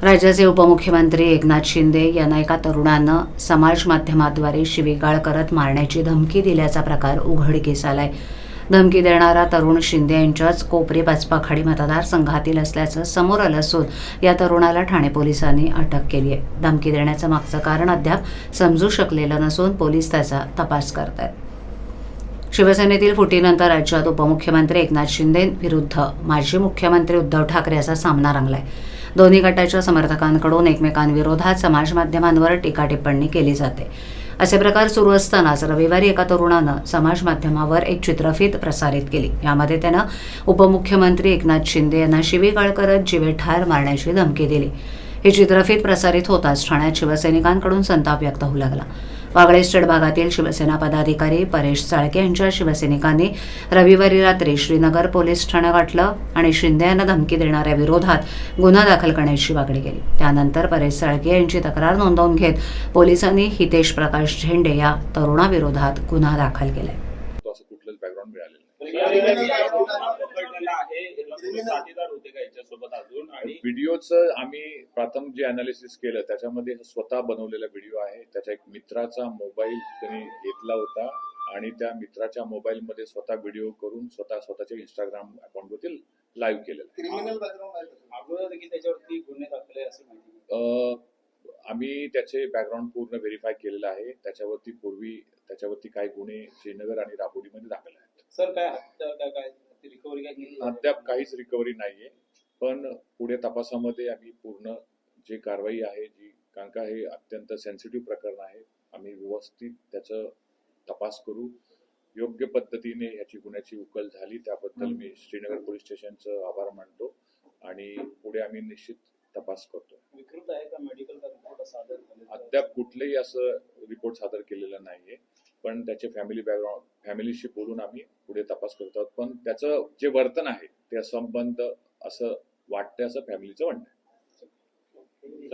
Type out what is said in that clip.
राज्याचे उपमुख्यमंत्री एकनाथ शिंदे यांना एका तरुणानं समाज माध्यमाद्वारे शिवीगाळ करत मारण्याची धमकी दिल्याचा प्रकार उघडकीस आलाय. धमकी देणारा तरुण शिंदे यांच्याच कोपरी पाचपाखाडी मतदारसंघातील असल्याचं समोर आलं असून या तरुणाला ठाणे पोलिसांनी अटक केली आहे. धमकी देण्याचं मागचं कारण अद्याप समजू शकलेलं नसून पोलीस त्याचा तपास करत आहेत. शिवसेनेतील फुटीनंतर राज्यात उपमुख्यमंत्री एकनाथ शिंदे विरुद्ध माजी मुख्यमंत्री उद्धव ठाकरे असा सामना रंगलाय. दोन्ही गटाच्या समर्थकांकडून एकमेकांविरोधात समाज माध्यमांवर टीका-टिप्पणी केली जाते. असे प्रकार सुरू असतानाच रविवारी एका तरुणानं समाज माध्यमावर एक चित्रफीत प्रसारित केली. यामध्ये त्यानं उपमुख्यमंत्री एकनाथ शिंदे यांना शिवीगाळ करत जीवेठार मारण्याची धमकी दिली. ही चित्रफीत प्रसारित होताच ठाण्यात शिवसैनिकांकडून संताप व्यक्त होऊ लागला. वागळे स्टेट भागातील शिवसेना पदाधिकारी परेश साळके यांच्या शिवसैनिकांनी रविवारी रात्री श्रीनगर पोलीस ठाणं गाठलं आणि शिंदे यांना धमकी देणाऱ्या विरोधात गुन्हा दाखल करण्याची मागणी केली. त्यानंतर परेश साळके यांची तक्रार नोंदवून घेत पोलिसांनी हितेश प्रकाश झेंडे या तरुणाविरोधात गुन्हा दाखल केलाय. व्हिडिओचं आम्ही प्रथम जे अनालिसिस केलं त्याच्यामध्ये स्वतः बनवलेला व्हिडिओ आहे. त्याच्या एक मित्राचा मोबाईल त्यांनी घेतला होता आणि त्या मित्राच्या मोबाईल मध्ये स्वतः व्हिडिओ करून स्वतःच्या इंस्टाग्राम अकाउंटवरती लाईव्ह केलेलं. क्रिमिनल बॅकग्राऊंड त्याच्यावरती गुन्हे दाखल आहे असं माहिती. आम्ही त्याचे बॅकग्राऊंड पूर्ण व्हेरीफाय केलेलं आहे. त्याच्यावरती काही गुन्हे श्रीनगर आणि राहुरीमध्ये दाखल आहेत. सर काय रिकव्हरी काय अद्याप काहीच रिकव्हरी नाहीये, पण पुढे तपासामध्ये आम्ही पूर्ण जे कारवाई आहे कारण का हे अत्यंत सेन्सिटिव्ह प्रकरण आहे, आम्ही व्यवस्थित त्याचं तपास करू. योग्य पद्धतीने याची गुन्ह्याची उकल झाली त्याबद्दल मी श्रीनगर पोलीस स्टेशनचं आभार मानतो आणि पुढे आम्ही निश्चित तपास करतो. विकृत आहे का मेडिकल रिपोर्ट सादर झाला? अद्याप कुठलेही असं रिपोर्ट सादर केलेला नाहीये, पण त्याचे फॅमिलीशी बोलून आम्ही पुढे तपास करतो. पण त्याचं जे वर्तन आहे ते असंबद्ध असं वाटतं असं फॅमिलीचं म्हणणं आहे.